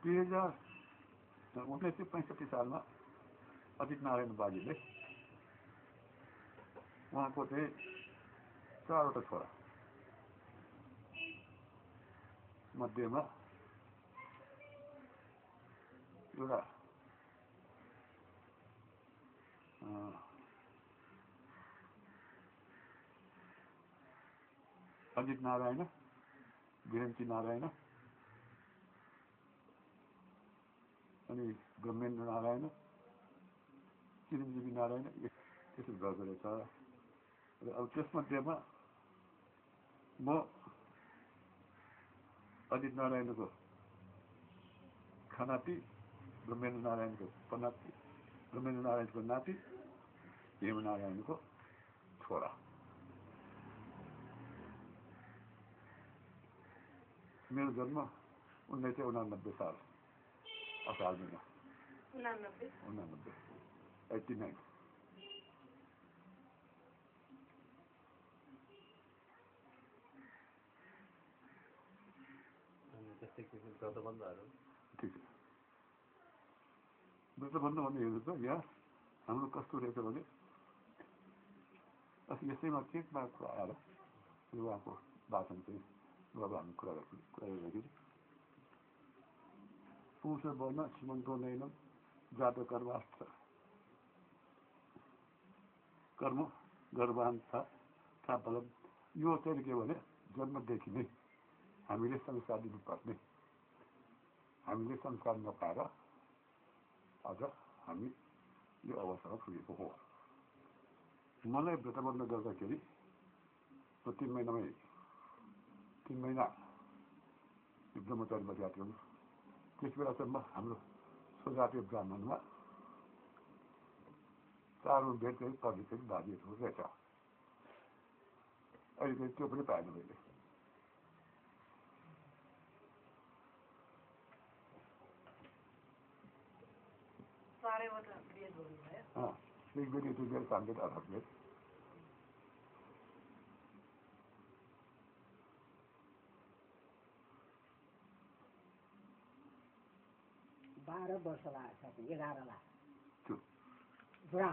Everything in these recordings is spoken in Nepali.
1965 सालमा अजित नारायण बाजीले उहाँको चाहिँ 4वटा छोरा मध्येमा एउटा अजित नारायण, वीरेन्द्र नारायण अनि ब्रह्मेन्द्र नारायण, चिरञ्जीवी नारायण त्यसो गएको रहेछ। र अब त्यसमध्येमा म अजित नारायणको खनाती, ब्रह्मेन्द्र नारायणको पनाती, ब्रह्मेन्द्र नारायणको नाति, हेमनारायणको छोरा। मेरो जन्म 1989 साल असार महिना 89। व्रतबन्ध भन्ने हेर्नु त यहाँ हाम्रो कस्तो रहेछ भने अस्ति यसैमा केकमा कुरा आएर उहाँको भाषण चाहिँ अब हामी कुरा गर्दाखेरि पुरुष वर्ण श्रीमन्तो नैनम जात कर्मास्थ कर्म गर्भान्थ बलम। यो चाहिँ के भने जन्मदेखि नै हामीले संस्कार दिनुपर्ने, हामीले संस्कार नपाएर आज हामी यो अवस्थामा पुगेको हो। मलाई व्रतबन्ध गर्दाखेरि 3 महिना ब्रह्मचारी बस्यात गर्नु। त्यस बेलासम्म हाम्रो स्वजातीय ब्राह्मणमा 4 भेट चाहिँ पढ्ने चाहिँ बाजेहरू रहेछ। अहिले चाहिँ त्यो पनि पाएन मैले। एक बेटी 2 बेट 5 बेट 8 बेट। बाह्र वर्ष लाग्छ 11 लाख बुढा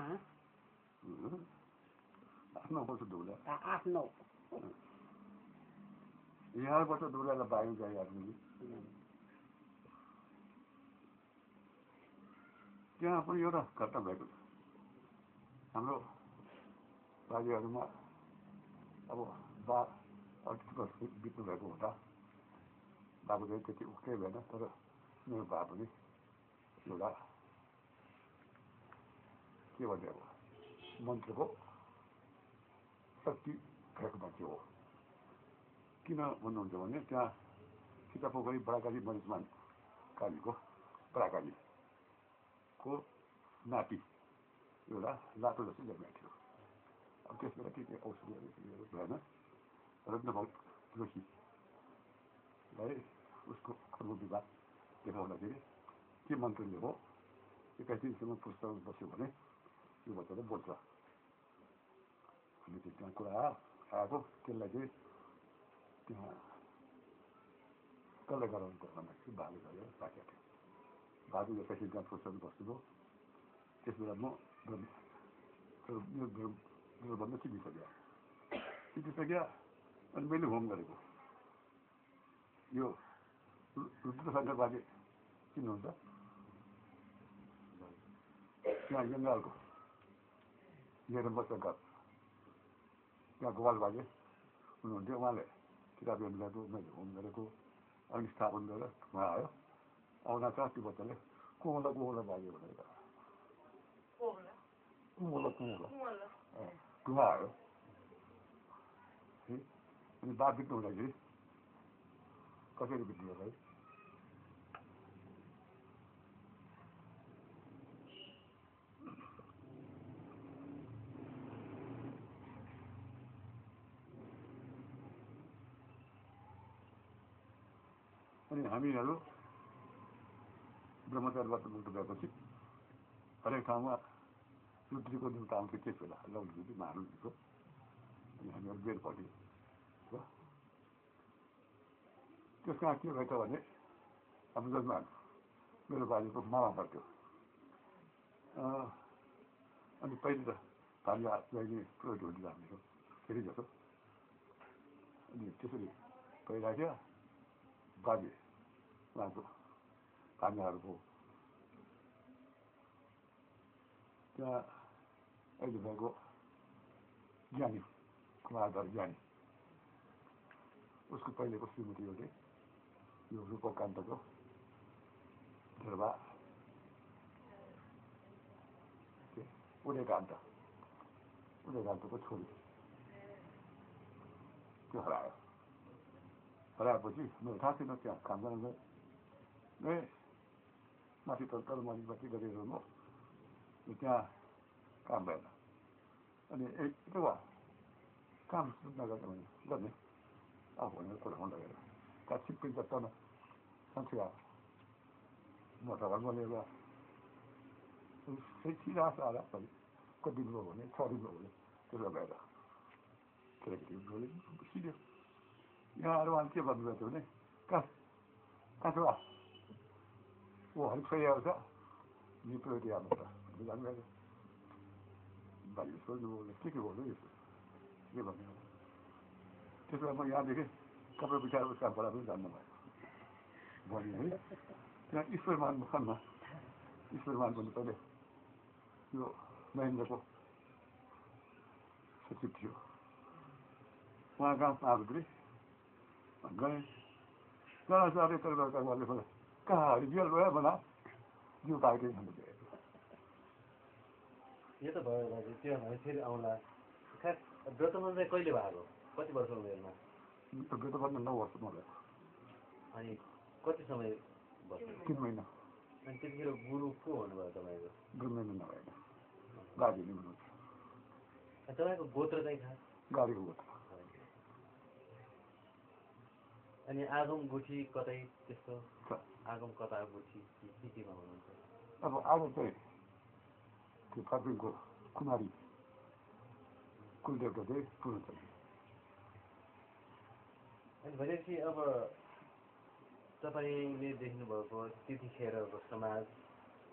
8-9 वर्ष डुब्ला 8-9 यहाँबाट डुब्लालाई बाहिर गए आदमी त्यहाँ पनि एउटा घटना भएको छ। हाम्रो बाजेहरूमा अब 28 वर्ष बित्नु भएको हुँदा बाबु चाहिँ त्यति उठ्नै भएन। तर मेरो बा पनि एउटा के भन्ने अब मन्त्रको शक्ति भएको मान्छे हो। किन भन्नुहुन्छ भने त्यहाँ सीतापोखरी बडाकाली मरिचमान कालीको बडाकालीको नाति एउटा लाटो जस्तो जन्मेको थियो। अब त्यस बेला के औषधिहरू भएन। रत्नभक्त जोशीलाई उसको खर्ब विभाग देखाउँदाखेरि के मन्त्रले हो 21 दिनसम्म पुस्तकमा बस्यो भने यो बच्चाले बोल्छ। अनि त्यहाँ कुरा आएको त्यसलाई चाहिँ त्यहाँ कसलाई गराउनु पर्छ भन्दाखेरि बाले गरेर राखेको थियो। बाबु 21 दिनमा पुस्तकमा बस्नुभयो। त्यस बेला म भन्दा सिकिसक्यो। अनि मैले होम गरेको यो रुद्रशङ्कर बाजे चिन्नुहुन्छ? त्यहाँ जङ्गालको शङ्कर त्यहाँ गोपाल बाजे हुनुहुन्थ्यो। उहाँले किताब हेर्नु गएको, मैले होम गरेको। अनि स्थापन गरेर उहाँ आयो। आउँदा छ त्यो बच्चाले कुमला बाजे भनेर कुमा आयो। अनि बात बित्नु हुँदाखेरि कसरी बित्नु होला है। अनि हामीहरू ब्रह्मचारीबाट मुक्त गएपछि हरेक ठाउँमा रुद्रीको दिन आउँथ्यो। त्यस बेला लौडी महारुद्रीको। अनि हामीहरू बेर पढ्यो। त्यसमा के भएछ भने हाम्रो जजमान मेरो बाजेको मामा पर्थ्यो अनि पहिले त भान्जा ल्याइने पुरो ढुल्टी राख्नेछौँ फेरि जस्तो अनि त्यसरी भइराख्यो बाजे उहाँको भान्जाहरूको त्यहाँ अहिले भएको ज्ञानी कुमारधर ज्ञानी उसको पहिलेको श्रीमती एउटै यो रूपकान्तको धर्वा उदयकान्तको छोरी त्यो हराएपछि मेरो थाहा छैन त्यहाँ काम गर्न गएँ माथि तल माथि गरेर म त्यहाँ काम भएन अनि त्यो भयो काम नगर्ने भने गर्ने अब भनेर कोठामा लगेर त्यहाँ छिप्पिन जतामा संस्कार म त घरमा लिएर सिधा सारा कति दिन भयो भने 6 दिन भयो भने त्यसलाई भएर केटाकेटी सिध्यो यहाँ आएर उहाँले के भन्नुभएको थियो भने कहाँ छ ऊ हरिक सही आउँछ नि प्रति आएको छ जानुभएको बाहिर सोध्नुभयो के गर्नु यस्तो के भन्नु त्यसो भए म यहाँदेखि कपडा बिचारेको कामबाट पनि जान्नु भयो भने है त्यहाँ ईश्वरमान मुखनमा ईश्वरमान भन्नु पहिले यो महेन्द्रको सचिव थियो उहाँ गाउँमा आएको गएँ जाँदा जाँदै तर उहाँले कहाँ रियल भयो भना यो बाइकै भन्नु यो त भयो दाजु त्यो हामी फेरि आउँला खास व्रतबन्ध चाहिँ कहिले भएको कति वर्ष उमेरमा व्रतबन्ध 9 वर्ष मलाई अनि कति समय बस्यो 3 महिना अनि त्यतिखेर गुरु को हुनुभयो तपाईँको गुरुमेन नभएन गाडी नै हुनुहुन्छ तपाईँको गोत्र चाहिँ खास गाडीको गोत्र अनि आगम गुठी कतै त्यस्तो आगम कता गुठी केमा हुनुहुन्छ अब आज चाहिँ त्यो फर्किङको कुमारी कुलदेवता चाहिँ पूर्ण छ अनि भनेपछि अब तपाईँले देख्नुभएको त्यतिखेरको समाज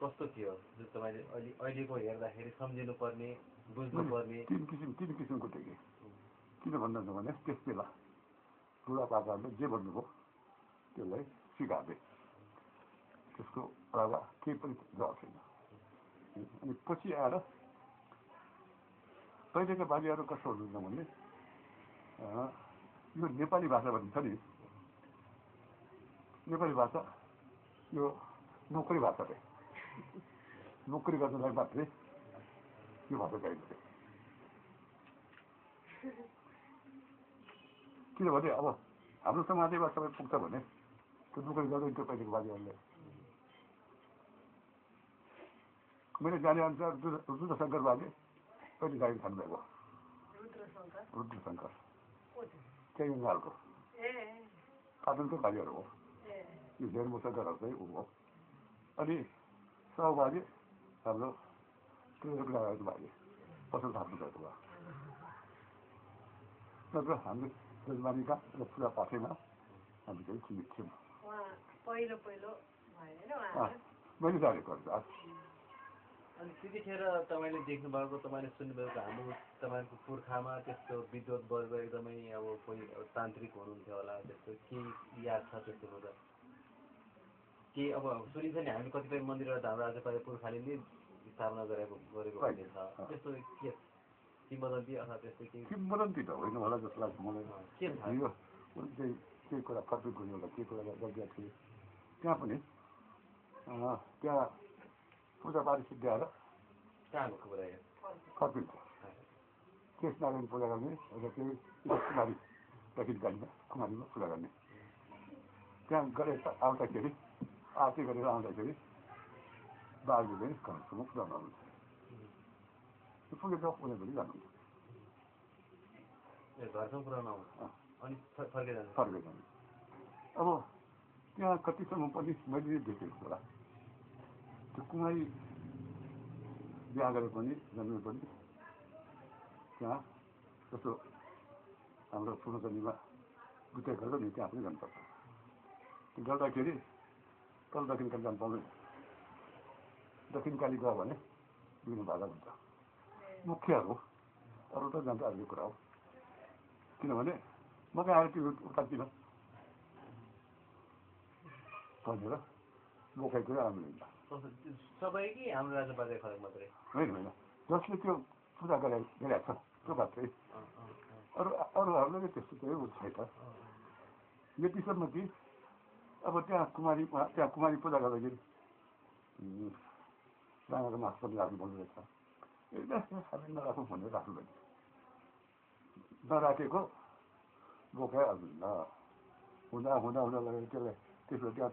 कस्तो थियो जो तपाईँले अहिलेको हेर्दाखेरि सम्झिनुपर्ने बुझ्नुपर्ने 3 किसिमको थियो कि किन भन्नुहुन्छ भने त्यस बेला बुढापाकाहरूले जे भन्नुभयो त्यसलाई स्वीकार्दै त्यसको प्रभाव केही पनि जवाब छैन अनि पछि आएर पहिलेका बाजेहरू कस्तो हुनुहुन्छ भने यो नेपाली भाषा भनिन्छ नि नेपाली भाषा यो नोकरी भाषा रे नोकरी गर्नलाई मात्रै यो भाषा चाहिन्छ किनभने अब हाम्रो समाजमा सबै पुग्छ भने त्यो नोकरी गर्दैन त्यो पहिलेको बाजेहरूले मैले जाने अनुसार रुद्रशङ्कर बाजे कहिले गाडी खानुभएको रुद्रशङ्कर त्यही बङ्गालको पाटनको बाजेहरू हो यो धेरमुसङ्करहरूकै ऊ हो अनि साउ बाजे हाम्रो त्रिलोकनारायण बाजे पसल थाप्नु भएको भयो नत्र हाम्रो जजमानीका र पूजा पाठैमा हामी चाहिँ चिनित थियौँ मैले जानेको अनि त्यतिखेर तपाईँले देख्नुभएको तपाईँले सुन्नुभएको हाम्रो तपाईँको पुर्खामा त्यस्तो विद्वत वर्ग एकदमै अब कोही तान्त्रिक हुनुहुन्थ्यो होला त्यस्तो के याद छ त्यस्तो कुरा के अब सुनिन्छ नि हामी कतिपय मन्दिरहरू हाम्रो आज पुर्खाले नै स्थापना गरेको भन्ने छ त्यस्तो के किंवदन्ती अथवा त्यस्तो के किंवदन्ती त होइन होला जस्तो लाग्छ मलाई के यो चाहिँ केही कुरा फर्किङको एउटा केही कुरा गरिदिएको थिएँ त्यहाँ पनि त्यहाँ पूजापाठ सिद्ध्याएर कहाँको कुरा यो फर्किङको कृष्णनारायण पूजा गर्ने र केही कुमारी दक्षिणकालीमा कुमारीमा पूजा गर्ने त्यहाँ गरेर आउँदाखेरि आरती गरेर आउँदाखेरि बाजेले घरसम्म पूजा गर्नुहुन्छ त्यो पुगेर उनीहरू पनि जानुहुन्छ घरसम्म पुऱ्याउनु आउँछ अनि फर्केर जान्छ अब त्यहाँ कतिसम्म पनि मैले देखेको होला त्यो कुमारी बिहा गरे पनि जन्मे पनि त्यहाँ जस्तो हाम्रो पूर्णचन्दीमा गुटे गर्छ नि त्यहाँ पनि जानुपर्छ त्यो गर्दाखेरि तल दक्षिणका जान पाउँदैन दक्षिणकाली गयो भने विघ्न बाधा हुन्छ मुख्य हो अरू त जान्छ अर्को कुरा हो किनभने म कहाँ आएर त्यो उतातिर भनेर बोकाइको राम्रो हुन्छ सबै कि हाम्रो राजापार्य खलक मात्रै होइन होइन जसले त्यो पूजा गरिरहेको छ त्यो मात्रै अरूहरूले त्यस्तो चाहिँ छैन यतिसम्म कि अब त्यहाँ कुमारी पूजा गर्दाखेरि राँगाको मास पनि राख्नु भन्नुहुँदैछ हामी नराखौँ भनेर राख्नु भयो नराखेको बोकाइहाल्नु हुँदा हुँदा हुँदा लगेर त्यसलाई त्यसको त्यहाँ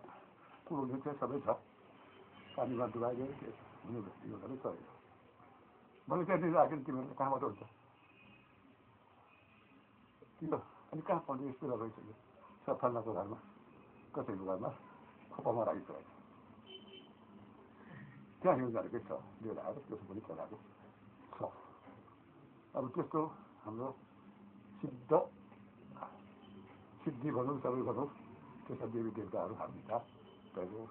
पुऱ्याउने चाहिँ सबै छ पानीमा डुबाइदियो हुने यो सबै चल्यो मैले त्यहाँनिर राखेर तिमीहरूले कहाँबाट हुन्छ किन अनि कहाँ पाउँछ यस्तो लगाइसक्यो सफानाको घरमा कसैको घरमा खोपामा राखिसकेको त्यहाँ हिँड्नु जानेकै छ लिएर आएर त्यसो पनि चलाएको छ अब त्यस्तो हाम्रो सिद्धि भनौँ सबै भनौँ त्यस्ता देवी देवताहरू हामी छ त्यहाँको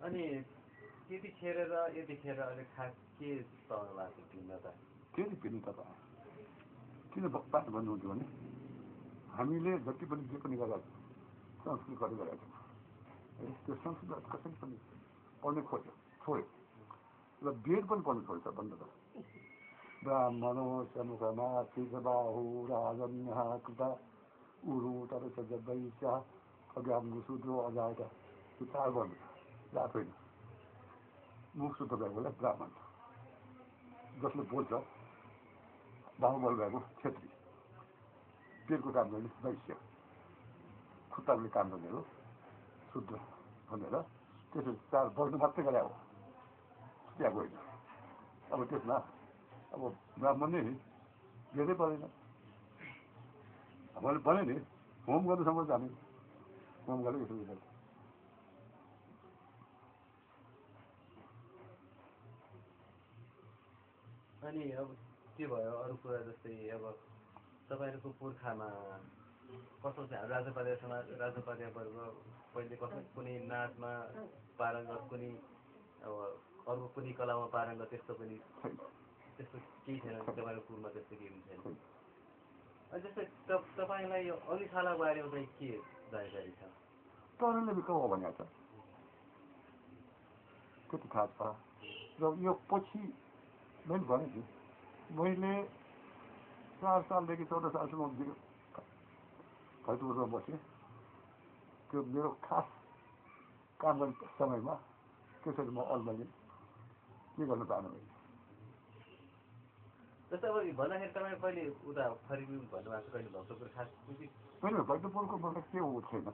अनि त्यतिखेर र यतिखेर अहिले खास के पाउनु भएको भिन्नता के भिन्नता पायो किन पायो भन्नुहुन्थ्यो भने हामीले जति पनि जे पनि गरेका छौँ संस्कृत गरेका छौँ त्यो संस्कृत कसैले पनि पढ्ने खोज्यो छोड्यो र वेद पनि पढ्नु छोड्छ बन्द त ब्राह्मणो समुखमा बाहु राजन्य कृता उरु तरस वैश्य अज्ञान शूद्रो अजायत त्यो चार वर्ण जात होइन मुख शुद्ध भएकोलाई ब्राह्मण जसले बोल्छ बाहुबल भएको क्षेत्री पेटको काम गर्ने वैश्य खुट्टाले काम गर्नेहरू शुद्ध भनेर त्यसो चार वर्ण मात्रै गरे हो त्यहाँको होइन अब त्यसमा अब ब्राह्मण नै धेरै परेन मैले भने नि होम गर्नुसम्म जाने होम गरेर यसो गर्छ अनि अब के भयो अरू कुरा जस्तै अब तपाईँहरूको पुर्खामा कस्तो चाहिँ राजापार्य समाज राजापार्य वर्ग पहिले कसै कुनै नाचमा पारङ्गत कुनै अब अर्को कुनै कलामा पारङ्गत त्यस्तो पनि त्यस्तो केही छैन तपाईँको कुलमा त्यस्तो केही पनि छैन अनि जस्तै तपाईँलाई यो अघिशाला बारेमा चाहिँ के जानकारी छ तरले बिक हो भनेको छ त्यति थाहा छ र यो पछि मैले भने नि मैले 4 सालदेखि 14 सालसम्म भैरपुरमा बसेँ त्यो मेरो खास काम गर्ने समयमा त्यसरी म अलमैले के गर्न पाएन मैले जस्तै अब भन्दाखेरि तपाईँ कहिले उता फर्किनु भन्नुभएको छ कहिले भक्तपुर खास होइन भैरपुरको मतलब के हो छैन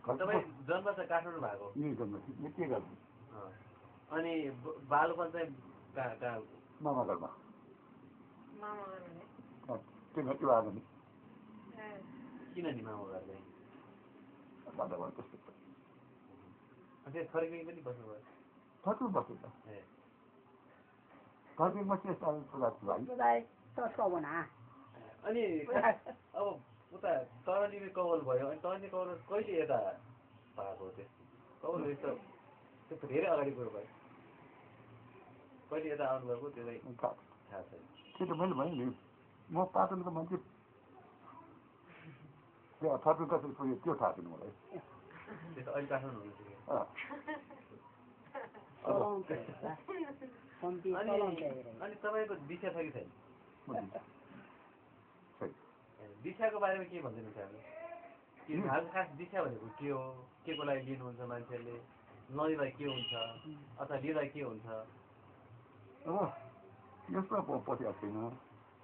तपाईँ जन्म चाहिँ काठमाडौँ भएको यही जन्म के गर्नु अनि बालपन चाहिँ कहाँ मामा घरमा त्यो आएको नि किन नि मामा घर चाहिँ दादा भयो त्यस्तो अनि फर्किङ पनि बस्नुभयो फर्किनु बस्यो त फर्किङमा के साल अनि अब उता तरानीले कवल भयो अनि तरानी कवल कहिले यता भएको त्यो कवल त्यो धेरै अगाडि कुरो भयो कहिले यता आउनुभएको त्यो चाहिँ थाहा छैन त्यो त मैले भने नि म पाटनको मान्छे त्यहाँ फर्किङ कसरी पुग्यो त्यो थाहा छैन मलाई त्यो त अहिले काठमाडौँ हुनुहुन्छ अनि तपाईँको दिशा छ कि छैन दिशाको बारेमा के भनिदिनुहुन्छ हामी खास दिशा भनेको के हो के को लागि लिनुहुन्छ मान्छेहरूले नलिँदा के हुन्छ अथवा लिँदा के हुन्छ अब यसमा पसिआएको छैन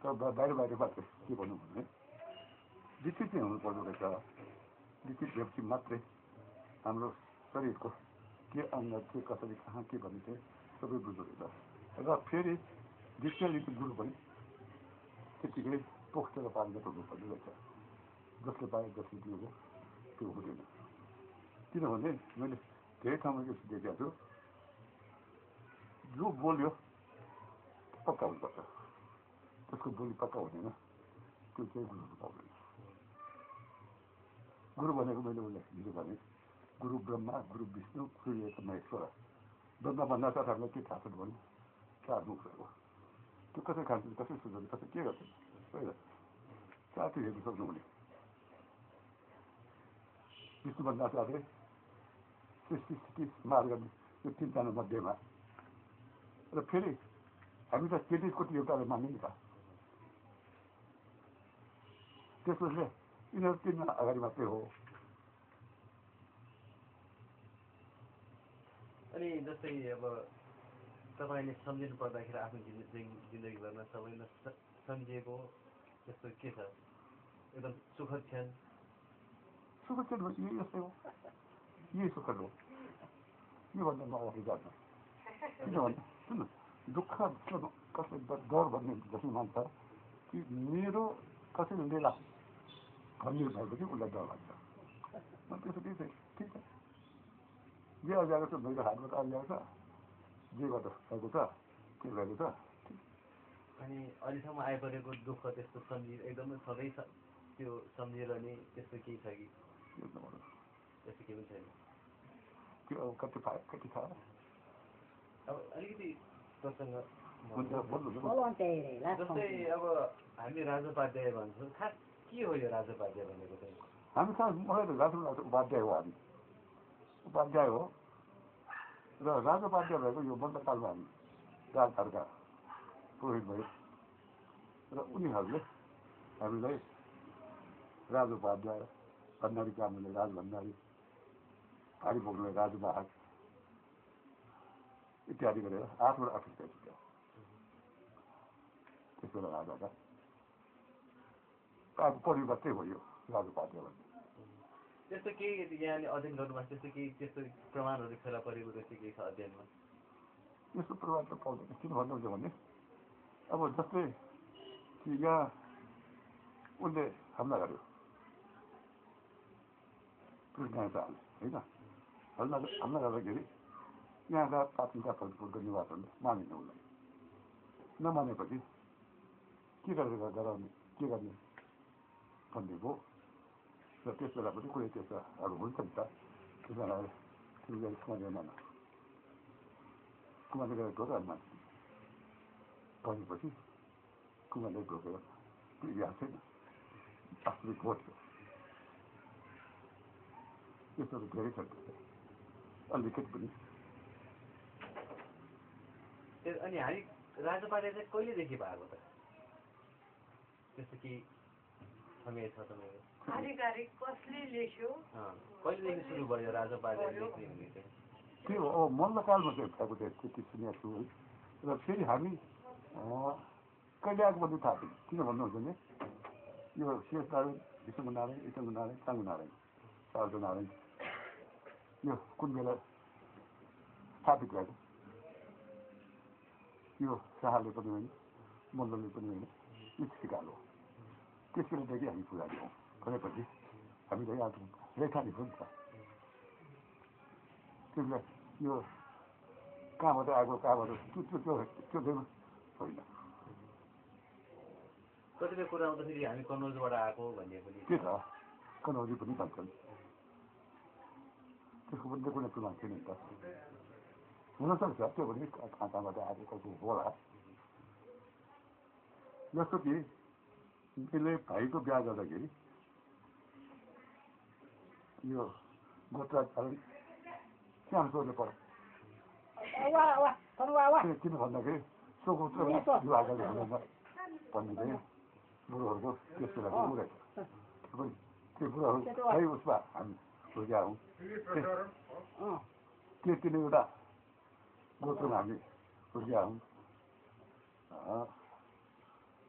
तर बाहिरबाट के भन्नु भने विकसित चाहिँ हुनुपर्दो रहेछ विकसित व्यक्ति मात्रै हाम्रो शरीरको के अङ्ग के कसरी कहाँ के भन्ने चाहिँ सबै बुझ्दो रहेछ र फेरि डिक्सनरी गुरु पनि त्यतिकै पोखेर पारेर हुनुपर्ने रहेछ जसले पाए जसले दिएको त्यो हुँदैन किनभने मैले धेरै ठाउँमा यस्तो देखेको छु जो बोल्यो पक्का हुनुपर्छ त्यसको बोली पक्का हुँदैन त्यो चाहिँ गुरुको पाउँदैन गुरु भनेको मैले उसलाई हिजो भने गुरु ब्रह्मा गुरु विष्णु गुरु एक महेश्वर ब्रह्मा भन्दा त हामीलाई के थाहा छ भने 4 मुख हो त्यो कसै खान्छ कसै सुझाउने कसै के गर्छ पहिला 4 हेर्नु सक्नुहुने विष्णु भन्दा साथै सृष्टि स्थिति मार गर्ने यो 3जना मध्येमा र फेरि हामी त 33 कोटी एउटाले मान्ने नि त त्यसले यिनीहरू 3जना अगाडि मात्रै हो अनि जस्तै अब तपाईँले सम्झिनु पर्दाखेरि आफ्नो जिन्दगीभरमा सबैले सम्झिएको त्यस्तो के छ एकदम सुखद क्षण यही यस्तै हो यही सुखद हो यो भन्दा म अगाडि जान्न किनभने सुन्नु दुःख कसले डर भन्ने जसले मान्छ कि मेरो कसैले लिएला भन्ने भएपछि उसलाई डर लाग्छ त्यसो ठिक छ जे अल्झाएको छ मेरो हातबाट अल्झाएको छ जेबाट भएको छ के भएको छ अनि अहिलेसम्म आइपरेको दुःख त्यस्तो एकदमै सधैँ त्यो सम्झिरहने त्यस्तो केही छ कि त्यस्तो केही पनि छैन त्यो अब कति थाहा अब अलिकति प्रसङ्ग जस्तै अब हामी राजोपाध्याय भन्छौँ खास के हो यो राजोपाध्याय भनेको चाहिँ हामी खास मलाई त राजु उपाध्याय हो हामी उपाध्याय हो र राजोपाध्याय भएको यो मल्लकालमा हामी राजघरका पुरोहित भयो र उनीहरूले हामीलाई राजोपाध्याय भण्डारी कामले राज भण्डारी भारी बोक्नुलाई राजवाहक इत्यादि गरेर 8वटा अफिस दियो त्यसबेला राजाका पढ्नु मात्रै हो यो राजोपाध्याय भन्ने त्यस्तो केही यहाँले अध्ययन गर्नुभएको त्यस्तो प्रमाणहरू फेला परेको जस्तो केही छ अध्ययनमा यस्तो प्रमाण त पाउँदैन किन भन्नुहुन्छ भने अब जस्तै कि यहाँ उसले हमला गर्यो होइन हमला गर्दाखेरि यहाँका पार्टीका फलफुलको निवासहरूले मानेन उसलाई नमानेपछि के गरेर गराउने के गर्ने भन्ने भयो र त्यस बेला पनि कुनै त्यस्ता अब हुन्छ नि त त्यसलाई तिमीले कुमारी मान कुमारी गएर गएर मान्छे भनेपछि कुमारले ढोकेर त्यो याद छैन वास्तविक हो थियो त्यस्तोहरू धेरै छ अलिकति पनि अनि हामी राजोपाध्याय चाहिँ कहिलेदेखि भएको त त्यस्तो केही समय छ तपाईँको कहिलेदेखि सुरु भयो राजोपाध्याय लेख्ने हुने चाहिँ त्यो हो मल्लकालमा चाहिँ भएको चाहिँ त्यति सुनेको छु है र फेरि हामी कहिले आएको भन्ने थाहा छैन किन भन्नुहुन्छ भने यो शेष नारायण विष्णु नारायण इटङ्गु नारायण चाङ्गु नारायण 4 नारायण यो कुन बेला स्थापित भएको यो शाहले पनि होइन मल्लले पनि होइन स्थितिकाल हो त्यस बेलादेखि हामी पुजारी हौँ भनेपछि हामीलाई आज रेखाले हो नि त त्यसलाई यो कहाँबाट आएको कहाँबाट त्यो होइन कतिपय कुरा आउँदाखेरि हामी कनौजबाट आएको भन्ने पनि के छ कनौजी पनि भन्छन् त्यसको पनि कुनै प्रमाण छैन नि त हुनसक्छ त्यो पनि कहाँबाट आएको कसो होला जस्तो कि त्यसले भाइको बिहा गर्दाखेरि यो गोत्र त्यहाँ सोध्नु पर्यो किन भन्दाखेरि सोगोत्र विवाहले हुँदैन भन्ने चाहिँ बुढोहरूको त्यस बेला चाहिँ रहेछ त्यो बुढोहरू है उसमा हामी बुझ्या हौँ त्यो 3वटा गोत्रमा हामी बुझ्या हौँ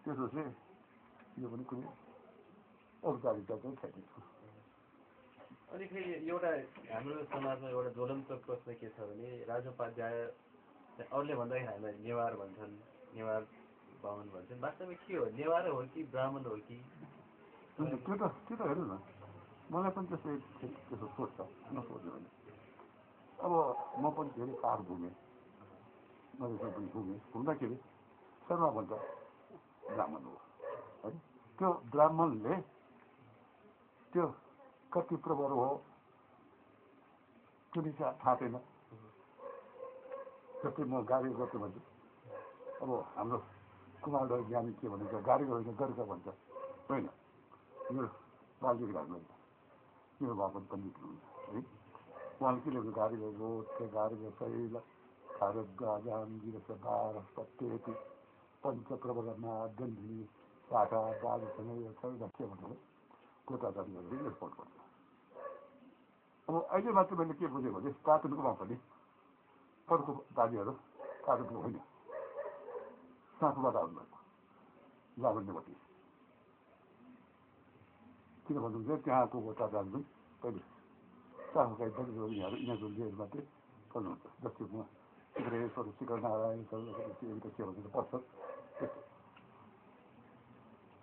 त्यसो चाहिँ यो पनि कुनै औपचारिकता चाहिँ छैन अनि फेरि एउटा हाम्रो समाजमा एउटा ज्वलन्त प्रश्न के छ भने राजोपाध्याय अरूले भन्दाखेरि हामीलाई नेवार भन्छन् नेवार बाहुन भन्छन् वास्तवमा के हो नेवार हो कि ब्राह्मण हो कि त्यो त हेर्नु न मलाई पनि त्यसो सोध्छ नसोध्नु भने अब म पनि धेरै पाहाड घुमेँ, मधेसमा पनि घुमेँ। घुम्दाखेरि शर्मा भन्छ ब्राह्मण हो है। त्यो ब्राह्मणले त्यो कति प्रवर हो त्यो थाहा छैन। जस्तै म गाडी गर्छु भन्छु, अब हाम्रो कुमार ज्ञानी के भन्छ, गाडी गरेर गर्छ भन्छ होइन। मेरो बाल्यको घरमा मेरो बाबा पनि पण्डित हुनुहुन्छ है। उहाँले के लेख्नु, गाडी गएको त्यो गाडी शैल खारक गाजान गिरस बार सत्यति पञ्च प्रबलमा गन्धी शाखा बालसँग के भन्नु कोटाचारी गरेर रिपोर्ट गर्छ। अब अहिले मात्र मैले के बुझेँ भने कार्टुनकोमा पनि अरूको दाजुहरू कार्टुनको होइन, साँचोबाट आउनुभएको लावण्यवती। किन भन्नुहुन्छ त्यहाँको कोटाचारी पनि पहिले साहुकाई यिनीहरू लिएर मात्रै पढ्नुहुन्छ। जस्तै म शिखरेश्वर शिखर नारायण के भन्छ पढ्छ।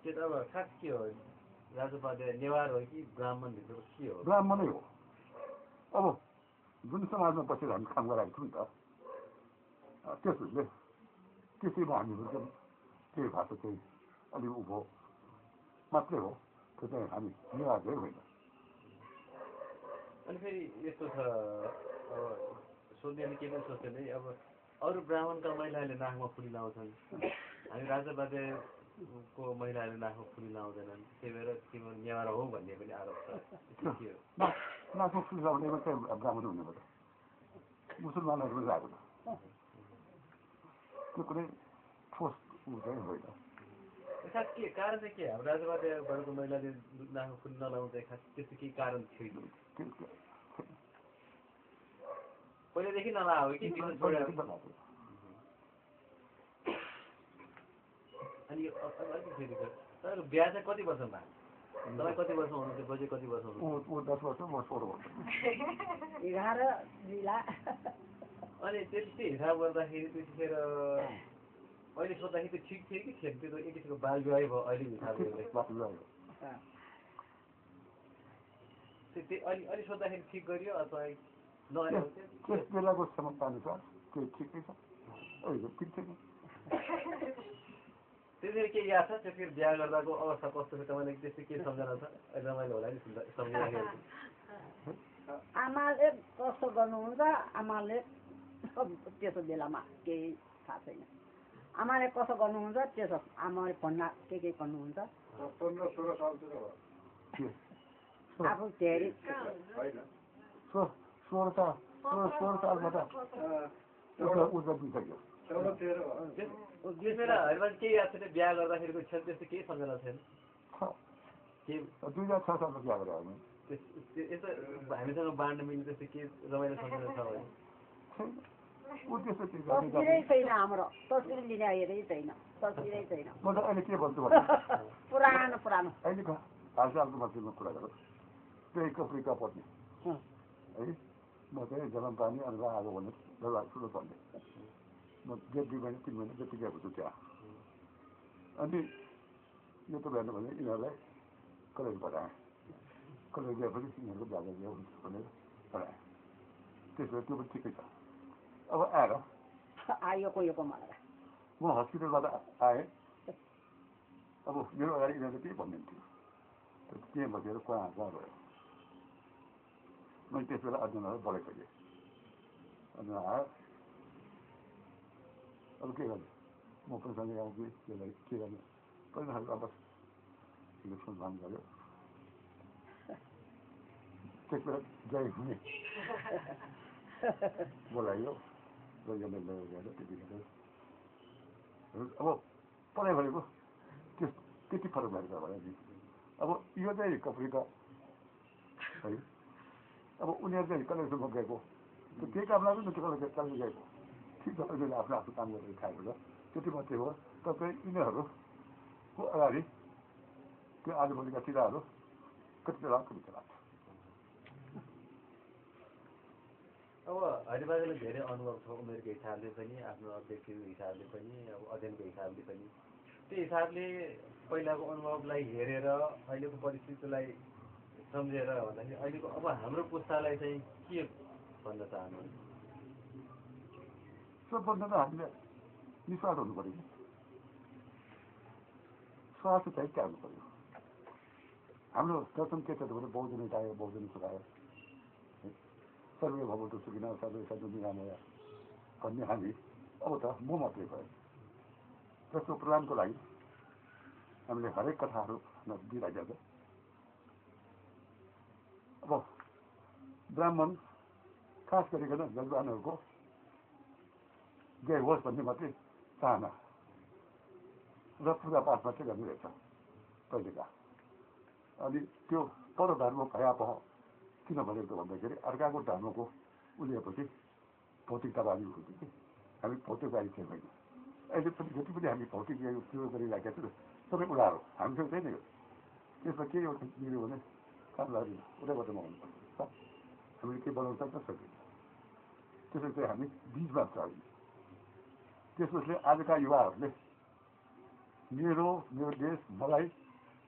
त्यो त अब खास के हो, राजोपाध्याय नेवार हो कि ब्राह्मणभित्र के हो? ब्राह्मणै हो। अब जुन समाजमा बसेर हामी काम गराएको छौँ नि त, त्यसले त्यसैमा हामीहरू चाहिँ त्यही भाषा चाहिँ अलिक उभो मात्रै हो। त्यो चाहिँ हामी निवाजै होइन। अनि फेरि यस्तो छ, अब सोध्नेले के पनि सोध्छन् है, अब अरू ब्राह्मणका महिलाहरूले नाकमा फुली लाउँछन्, हामी राजोपाध्यायको महिलाहरूले नाकमा फुली लाउँदैनन्, त्यही भएर तिम्रो नेवार हो भन्ने पनि आरोप छ। के हो नाकमा फुली लाउनेमा चाहिँ ब्राह्मण हुनेबाट मुसलमानहरू पनि आएको छ। त्यो कुनै ठोस ऊ चाहिँ होइन। खास के कारण चाहिँ के? अब राजोपाध्यायहरूको महिलाले नाकमा फुली नलाउनु चाहिँ खास त्यस्तो केही कारण थियो? पहिलेदेखि नलाएको कि अनि अलिक फेरि तपाईँको बिहा चाहिँ कति वर्षमा भयो? तपाईँ कति वर्ष हुनुहुन्छ? बजे कति वर्ष हुनुहुन्छ? 10 वर्ष, म 16 वर्ष। 11 जिल्ला। अनि त्यति हिसाब गर्दाखेरि त्यतिखेर अहिले सोद्धाखेरि त्यो ठिक थियो कि थिएन? त्यो त एक किसिमको बाल विवाह भयो अहिले हिसाब गर्दै। अहिले सोद्धाखेरि ठिक गरियो अथवा नगरेको थियो? त्यस बेलाको क्षमताअनुसार त्यो ठिकै छ, अहिले ठिक छैन। त्यतिखेर के याद छ? त्यतिखेर बिहा गर्दाको अवस्था कस्तो छ? तपाईँले त्यस्तो के सम्झना छ? अहिले रमाइलो होला नि सम्झिँदाखेरि। आमाले कस्तो गर्नुहुन्छ, आमाले त्यसो बेलामा केही थाहा छैन। आमाले कसो गर्नुहुन्छ त्यसो आमाले भन्न के गर्नुहुन्छ। 15-16 सालतिर हो आफू धेरै 16 सालमा त उर्जा दिइसक्यो। त्यसबेला हरिमान केही याद छैन? बिहा गर्दाखेरिको क्षण त्यस्तो केही सम्झना छैन? 2006 सालमा बिहा गरेँ हामी। यस्तो हामीसँग बाँड्न मिल्ने त्यस्तो के रमाइलो सम्झना छ भने? तस्बिरै छैन हाम्रो, तस्बिर लिने हेरै छैन, तस्बिरै छैन। म त अहिले के भन्छु भने पुरानो अहिलेको हालसालको मान्छेमा कुरा गरौँ, त्यही कफ्रिका पत्नी है। म चाहिँ जलम पानी अनि आगो भन्ने व्यवहार ठुलो पर्ने। म 2 महिना 3 महिना जति गएको छु त्यहाँ। अनि यो त भएन भने यिनीहरूलाई कलेज पठाएँ। कलेज गएपछि यिनीहरूको बिहा हुन्छ भनेर पढाएँ। त्यसो त्यो पनि ठिकै छ। अब आएर आयो कोहीको मलाई म हस्पिटलबाट आएँ। अब मेरो अगाडि यिनीहरूले केही भन्दैन थियो, के बसेर कहाँ गयो। मैले त्यस बेला अर्जुनलाई बोलाइसकेँ। अनि आयो, अब के गर्ने, म पनि सँगै आउँ कि त्यसलाई के गर्ने। पहिला खालको अब इलेक्सन काम गऱ्यो। त्यस बेला जय हुने बोलाइयो, त्यतिखेर अब पढाइ भनेको त्यति फरक भएर भयो नि। अब यो चाहिँ कफ्रिका है। अब उनीहरू चाहिँ कलेजसम्म गएको, केही काम लाग्यो नि त्यो कलेज गएको। ठिक छ, अहिले आफ्नो आफ्नो काम गरेर खाएको छ, त्यति मात्रै हो। तपाईँ यिनीहरूको अगाडि त्यो आलुभोलिका चिराहरू कति लाग्छ। अब हरिबाबुले धेरै अनुभव छ उमेरको हिसाबले पनि, आफ्नो व्यक्तिको हिसाबले पनि, अब अध्ययनको हिसाबले पनि। त्यो हिसाबले पहिलाको अनुभवलाई हेरेर अहिलेको परिस्थितिलाई सम्झेर भन्दाखेरि अहिलेको अब हाम्रो पुस्तालाई चाहिँ के भन्न चाहनुहुन्छ? सबभन्दा त हामीले निस्वार्थ हुनु पऱ्यो कि स्वार्थ चाहिँ त्याग्नु पऱ्यो। हाम्रो दर्शन के छ भने बहुजन हिताय बहुजन सुखायो, सर्वे भवन्तु सुखिनः सर्वे सन्तु निरामया भन्ने हामी अब त म मात्रै भयो। जसको प्रदानको लागि हामीले हरेक कथाहरू दिइराखेका छ। अब ब्राह्मण खास गरिकन जजमानहरूको जय होस् भन्ने मात्रै चाहना र पूजापाठ मात्रै गर्ने रहेछ पहिलेका। अनि त्यो पर धर्म भयापह किन भनेको भन्दाखेरि अर्काको धर्मको उलिएपछि भौतिकतावादी हुन्थ्यो कि हामी भौतिकवादी थियौँ होइन। अहिले पनि जति पनि हामी भौतिक प्रयोग गरिराखेका छौँ सबै उडार हो, हामीसँग चाहिँ हो। त्यसमा के एउटा मिल्यो भने काम लाग्दैन, उतैबाट मगाउनुपर्छ। हामीले के बनाउन सक्छ सकिन्छ। त्यसरी चाहिँ हामी बीज मात्र होइन। त्यसपछि आजका युवाहरूले मेरो देश मलाई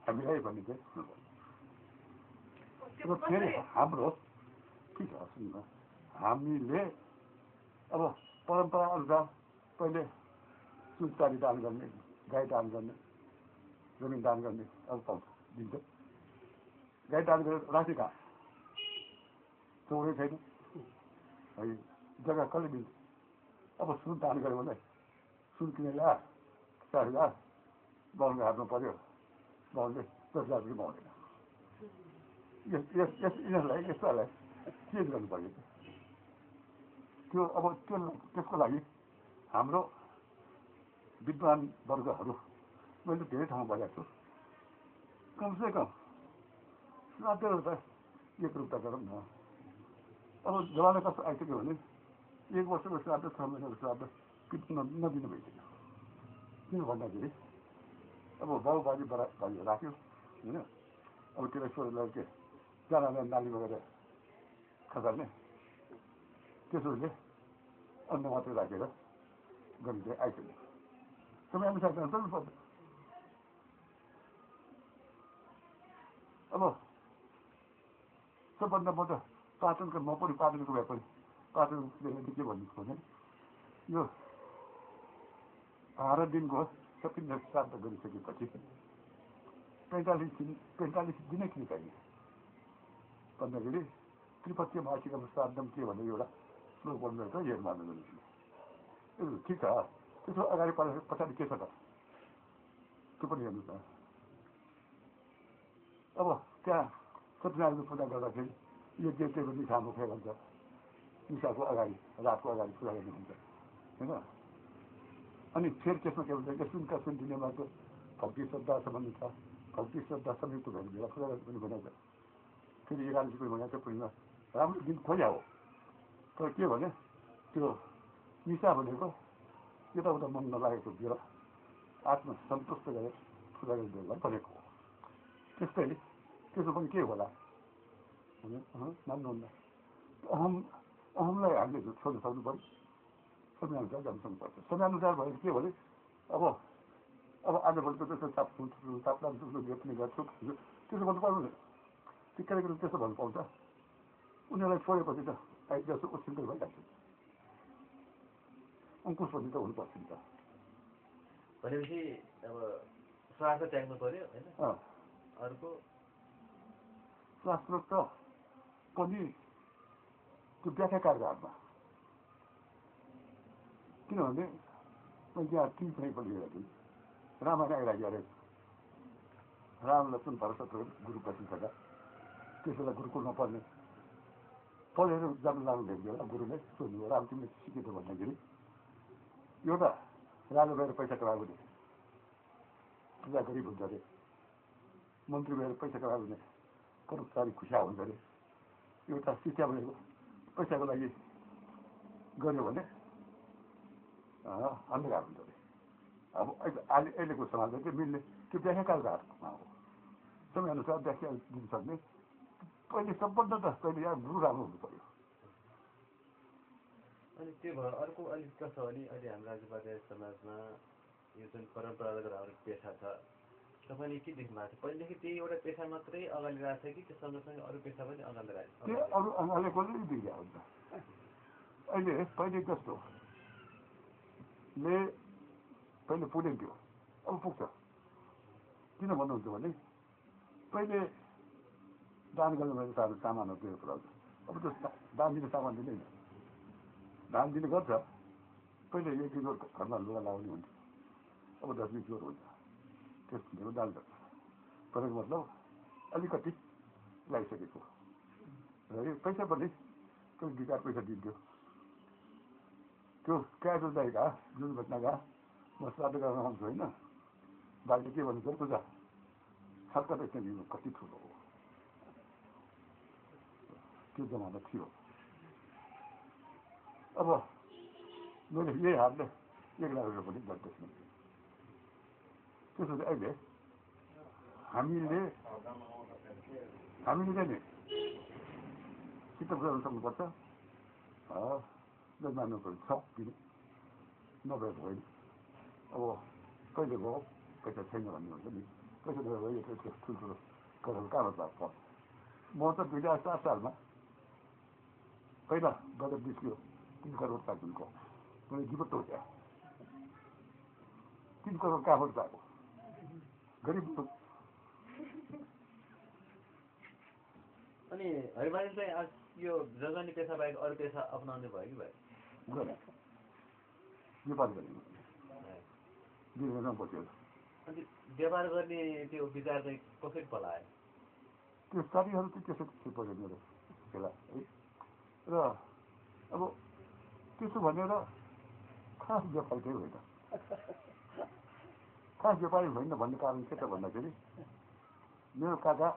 हामीलाई भन्ने चाहिँ र फेरि हाम्रो के छ सुन्नु, हामीले अब परम्परा अनुसार पहिले सुनचाँदी दान गर्ने, गाई दान गर्ने, जमिन दान गर्ने अब पाउँछ दिन्छ। गाई दान गरेर राख्ने कहाँ चौरै छैन है, जग्गा कसले दिन्छ? अब सुन दान गऱ्यो भने सुन किनेर ल्या 4,000 बाहुनको हातमा पऱ्यो, बाहुनले 10,000 पनि पाउँदैन। यिनीहरूलाई यस्तालाई के गर्नु पर्यो त्यो? अब त्यसको लागि हाम्रो विद्वान वर्गहरू मैले धेरै ठाउँमा भनेको छु, कमसेकम श्राद्धहरू त एक रूप त गरौँ न। अब जमाना कस्तो आइसक्यो भने 1 वर्षको श्राद्ध 6 महिनाको श्राद्ध नदिनु भइसक्यो। किन भन्दाखेरि अब बाबुबाजे बराबाजी राख्यो होइन। अब त्यसलाई छोरीलाई के जानालाई नालीमा गएर खसाल्ने, त्यसोले अन्न मात्रै राखेर गरिँदै आइसक्यो। समय अनुसार जान्छ नि पर्छ। अब सबभन्दा म त पाटनको म पनि पाटनको भए पनि पाटनले के भन्नु भने यो 12 दिनको सकिन्छ श्राद्ध गरिसकेपछि 45 दिनै किन चाहिने भन्दाखेरि त्रिपक्षीय मासिकम श्राद्धम के भन्ने एउटा श्लोक बोल्नु रहेछ हेर मान्नु। ठिक छ, त्यसो अगाडि पछाडि के छ त त्यो पनि हेर्नु छ। अब त्यहाँ सत्यनारायणको पूजा गर्दाखेरि यज्ञ निशामुख भन्छ, निशाको अगाडि रातको अगाडि पूजा गर्नु हुन्छ होइन। अनि फेरि त्यसमा के भन्छ सुनका सुन दिनेमा त भक्ति श्रद्धा सम्बन्धित छ, भक्ति श्रद्धा संयुक्त भएको बेला पूजा गर्नु पनि भनेको छ। फेरि 11 पनि भनेको छ पूर्णिमा राम्रो दिन खोज्या हो। तर के भने त्यो निशा भनेको यताउता मन नलागेको बेला आत्मसन्तुष्ट गरेर पूजा गर्ने बेला भनेको हो। त्यस्तै त्यसो पनि के होला भने मान्नुहुन्न। अहमलाई हामीले छोड्न सक्नु पऱ्यो, समयअनुसार जानु सक्नुपर्छ। समयअनुसार भयो के भने अब आजभोलिको त्यस्तो तापमान पनि गर्छु त्यसो भन्नु पाउनु त्यो केटाकेटी त्यस्तो भन्नु पाउँछ। उनीहरूलाई छोडेपछि त जस्तो उछिन्दै भइहाल्छ। अङ्कुश भन्ने त हुनुपर्छ नि त। भनेपछि अब स्वार्थ त्याग्नु पर्यो होइन। अर्को शास्त्र त पनि त्यो व्याख्याकारको हातमा। किनभने मैले त्यहाँ 3 पनि पढिरहेको थिएँ। रामायण आइरहेको अरे राम लक्ष्मण भरत शत्रुघ्न गुरु बसिसक्दा त्यसैलाई गुरुकुलमा पढ्ने पढेर जानु लाग्नु भएको बेला गुरुले सोध्नु राम तिमीले सिकेको भन्दाखेरि एउटा राजा गएर पैसा कमायो भने पूजा गरिब हुन्छ अरे, मन्त्री गएर पैसा कमायो भने कर्मचारी खुसिया हुन्छ अरे, एउटा शिक्षा भनेको पैसाको लागि गऱ्यो भने अन्धकार हुन्छ अरे। अब अहिलेको समाजमा चाहिँ मिल्ने त्यो व्याख्याकारको हातमा हो। समयअनुसार व्याख्या दिन सक्ने पहिले सबभन्दा त पहिले यहाँ गुरु राम्रो हुनु पऱ्यो। अनि त्यो भयो अर्को अलिक कस्तो भने अहिले हाम्रो आदिवासी समाजमा यो जुन परम्परागत हाम्रो पेसा छ तपाईँले के देख्नु भएको थियो पहिलेदेखि त्यही एउटा पेसा मात्रै अगाडि रहेको थियो कि त्यो सँगसँगै अरू पेसा पनि अगाडि त्यो अरू अगाडिको चाहिँ देखिया हुन्छ अहिले पहिले जस्तो ले पहिले पुगेन्थ्यो अब पुग्छ किन भन्नुहुन्छ भने पहिले दान गर्नु भने सामानहरू दिनु पर्छ अब त्यो दान दिने सामान दिँदैन दान दिने गर्छ पहिले 1 किलो घरमा लुगा लगाउने हुन्थ्यो अब 10-20 जोर हुन्छ त्यसको दान गर्छ तपाईँको मतलब अलिकति लगाइसकेको र यो पैसा पनि त्यो 2-4 पैसा दिन्थ्यो त्यो क्याजो चाहिएका जुन घटनाका म श्राद्ध गर्न आउँछु होइन बाल्टी के भन्नु पर्छ पूजा 7 पैसा दिनु कति ठुलो हो त्यो जमाना थियो अब मैले यही हातले 1 लाख रुपियाँ पनि गर्दैछु त्यसो चाहिँ अहिले हामीले नि चित्त बुझाउन सक्नुपर्छ मान्नुपर्छ छ किन नभएको होइन अब कहिले भयो पैसा छैन भन्ने हुन्छ नि पैसा भयो यस्तो ठुल्ठुलो करोड कहाँबाट लाग्छ म त 2007 सालमा पहिला बजेट निस्क्यो 3 करोड पाइदिनको मैले जीवन तोड्या 3 करोड कहाँबाट पाएको गरिब अनि हरिबहादुर चाहिँ यो जगनी पेसा बाहेक अरू पेसा अपनाउने भयो कि भयो व्यापार गर्ने बस्यो अनि व्यापार गर्ने त्यो विचार चाहिँ कसरी पलायो त्यो साथीहरू चाहिँ त्यसरी पऱ्यो मेरो बेला है र अब त्यसो भनेर खास व्यापारी चाहिँ होइन खास व्यापारी होइन भन्ने कारण के त भन्दाखेरि मेरो काका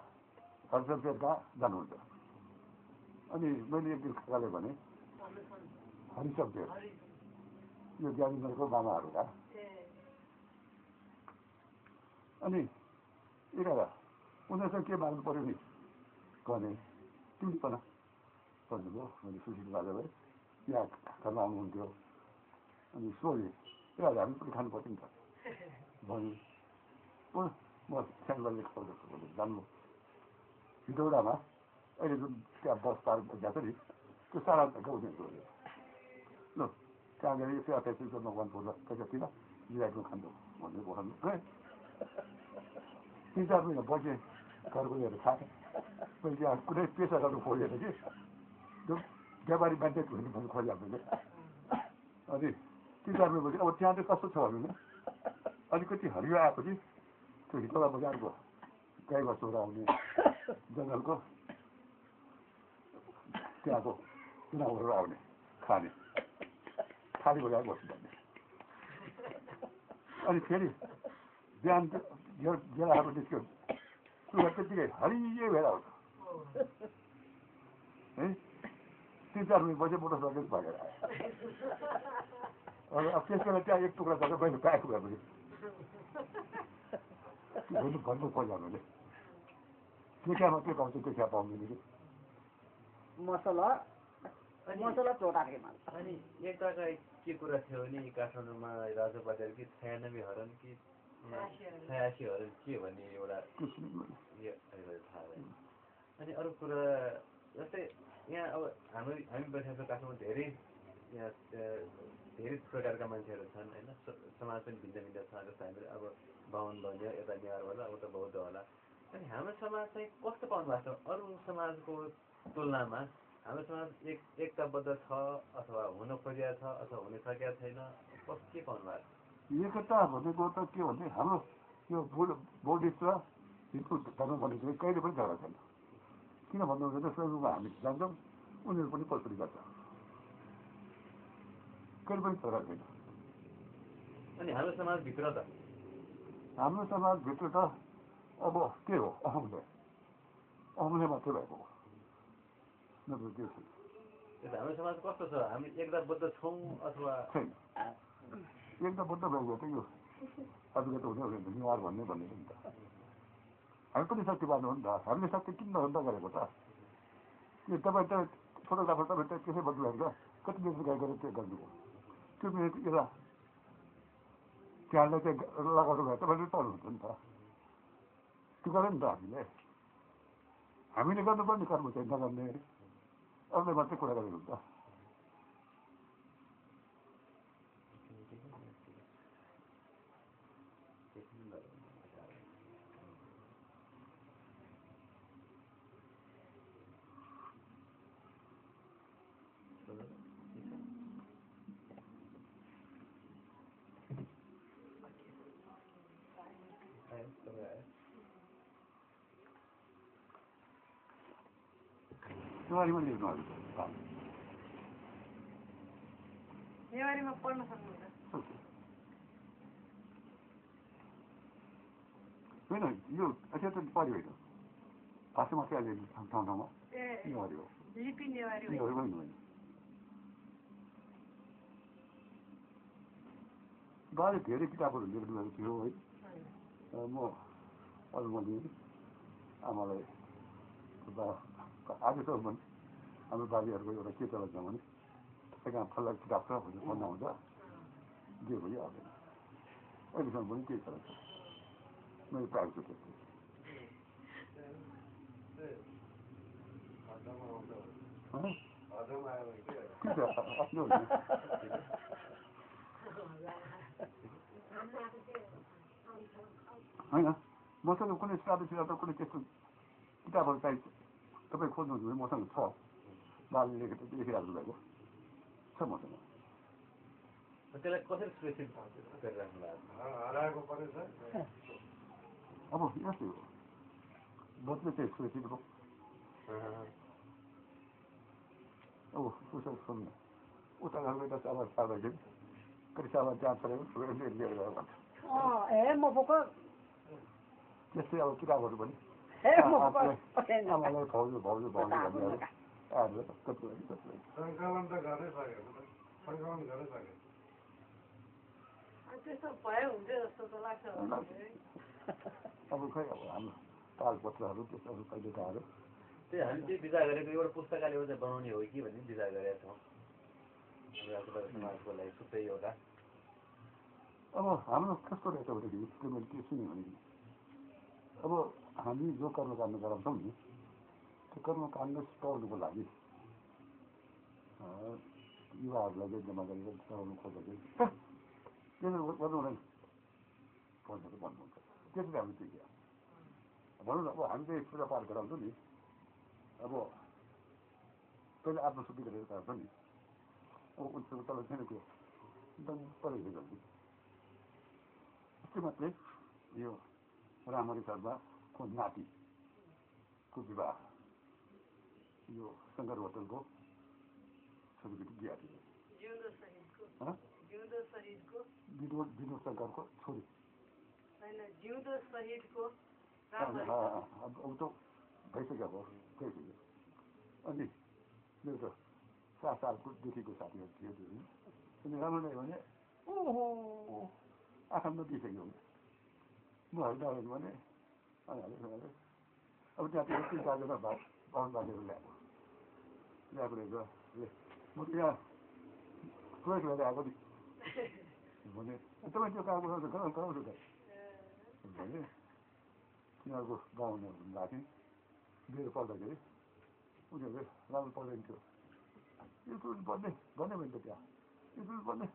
हरिशमशेर कहाँ जानुहुन्छ अनि मैले एक दिन काकाले भने हरिशमशेर यो ज्ञानेन्द्रको मामाहरू कहाँ अनि एघार उनीहरूसँग के माग्नु पऱ्यो नि भने तिमी पनि भन्नुभयो मैले सुशील बाजालाई यहाँ खाना आउनुहुन्थ्यो अनि सोधेँ एघार हामी पनि खानु पर्छ नि त भने म सानोले खोज्छु भने जान्नु हिटौडामा अहिले जुन त्यहाँ बस पार्क गएको नि त्यो सारा गाउँदेखिको ल त्यहाँ गएर त्यो 28 रुपियाँ भन्नुपर्छ पैसातिर मिलाइको खानु भन्ने भन्नु 3-4 महिना बसेँ घरको लिएर खाएँ मैले त्यहाँ कुनै पेसा गर्नु खोजेन कि त्यो व्यापारी मान्छे भन्नु खोजेँ मैले अनि 3-4 महिना बसेँ अब त्यहाँ चाहिँ कस्तो छ भन्नु अलिकति हरियो आएपछि त्यो हिटौडा बजारको गाई बस्तुहरू आउने जङ्गलको त्यहाँको चुनावहरू आउने खाने खाली बजाएर बस्नु पर्ने अनि फेरि बिहान गेलाहरू निस्क्यो सुगर त्यतिकै हरियो भएर आउँछ है 3-4 मिनट बजे मोटरसाइकल भागेर आयो अब त्यस बेला त्यहाँ एक टुक्रा छ मैले पाएको भएपछि भन्नु खोज्यो हामीले के मात्रै पाउँछ त्यो चिया पाउँदैन कि मसला चोटाको अनि एकताका के कुरा थियो भने काठमाडौँमा राजा बजारकी 96 हरन कि 86 हरन के भन्ने एउटा थाहा भएन अनि अरू कुरा जस्तै यहाँ अब हामी बसेको काठमाडौँ धेरै यहाँ धेरै प्रकारका मान्छेहरू छन् होइन समाज पनि भिन्न भिन्न छ जस्तो हामीले अब बाहुन भन्यो यता नेवार होला उता बौद्ध होला अनि हाम्रो समाज चाहिँ कस्तो पाउनु भएको छ अरू समाजको तुलनामा हाम्रो समाज एकताबद्ध छ अथवा हुन खोजिएको छ अथवा हुन सकेको छैन कस्तो के पाउनु भएको एकता भनेको त के भने हाम्रो यो बौद्धिस्ट र हिन्दू धर्म भनेको कहिले पनि झगडा छैन किन भन्नुहुन्छ स्वयंमा हामी जान्छौँ उनीहरू पनि पछुरी गर्छ कहिले पनि झगडा छैन अनि हाम्रो समाजभित्र त अब के हो अहमले मात्रै भएको हो नत्र के छैन हाम्रो समाज कस्तो छ हामी एकताबद्ध छौँ अथवा छैन एकताबद्ध भएको त यो अभिगत हुने निवार भन्ने भनेको नि त हामी पनि शक्तिवान हो नि त हामीले शक्ति किन नगरेको त त्यो तपाईँ त फोटोग्राफर तपाईँ त त्यसै बदलिरहेको कति मिनट गरेर त्यो गरिदिएको त्यो मिनट एउटा त्यहाँलाई चाहिँ लगाउनु भयो तपाईँले पाउनुहुन्छ नि त त्यो गऱ्यो नि त हामीले गर्नुपर्ने कर्म चाहिँ नगर्ने अरूले मात्रै कुरा गरेको हुन्छ नेवारीमा लेख्नु नेवारीमा पढ्न सक्नुहुन्छ होइन यो अत्यन्त पढ्यो होइन भाषा मात्रै अहिले ठाउँ ठाउँमा नेवारी हो लिपि नेवारी नेवारी पनि होइन बाले धेरै किताबहरू लेख्नुभएको थियो है म अरूमले आमालाई आजसम्म हाम्रो बाजेहरूको एउटा के चलाउँछ भने त्यहाँ फल्ला किताब छ भनेर पढ्न आउँछ जे भयो आउँदैन अहिलेसम्म पनि केही चलाउँछ मैले पाएको छु होइन मसँग कुनै साधु सिधा कुनै त्यस्तो किताबहरू चाहिँ तपाईँ खोज्नुहुन्छ भने मसँग छ बालले लेखिराख्नु भएको छ मसँग त्यसलाई कसरी सुरक्षित गरिराख्नु भएको अब यस्तै हो बदले चाहिँ सुरक्षित हो अब उसो सुन्नु उता घरको यता चामल छाड्दाखेरि कति चामल त्यहाँ छोडेको लिएर गएर भन्छ त्यस्तै अब किताबहरू पनि आमालाई भाउजू भाउजू भाउजू भनेर आएर कति सङ्कलन त गरिसक्यो सङ्कलन गरिसक्यो त्यस्तो भयो हुन्छ जस्तो त लाग्छ अब खै अब हाम्रो तालपत्रहरू त्यस्तोहरू कहिले त आयो त्यही हामी चाहिँ विचार गरेको एउटा पुस्तकालय चाहिँ बनाउने हो कि भन्ने विचार गरेका छौँ हाम्रो समाजको लागि छुट्टै एउटा अब हाम्रो कस्तो रहेछ भनेदेखि त्यो मैले के सुन्यो भनेदेखि अब हामी जो कर्मकाण्ड गराउँछौँ नि त्यो कर्मकाण्ड सिकाउनुको लागि युवाहरूलाई चाहिँ जम्मा गरेर गराउनु खोज्दाखेरि त्यसरी गर्नु हुँदैन पढ्नु भन्नुहुन्छ त्यसरी हामी सिक्यो भनौँ न अब हामी चाहिँ पूजापाठ गराउँछौँ नि अब पहिले आफ्नो शुद्धि गरेर गराउँछ नि अब उसको तल छैन त्यो एकदम पढेको जल्दी त्यस्तै मात्रै यो रामरी शर्माको नातिको विवाह यो शङ्कर होटलको छोरीबेटी बिहा थियो विनोद शङ्करको छोरी अब त भइसक्यो अब गइसक्यो अनि मेरो त 7 सालदेखिको साथीहरू थियो त्यो अनि राम्रो नै भने ओहो आँखा नदिइसक्यो म होइन भने अनि अब त्यहाँ 3-4जना बाहुन बाजेर ल्याएको रहेछ म त यहाँ प्रयोग लिएर आएको नि भने तपाईँ त्यो काम गराउँछु त भने तिनीहरूको बाहुनहरू राखेँ बिहे पर्दाखेरि उनीहरूले राम्रो पढ्दैन थियो स्कुल पढ्ने गर्ने भने त त्यहाँ स्कुल पढ्ने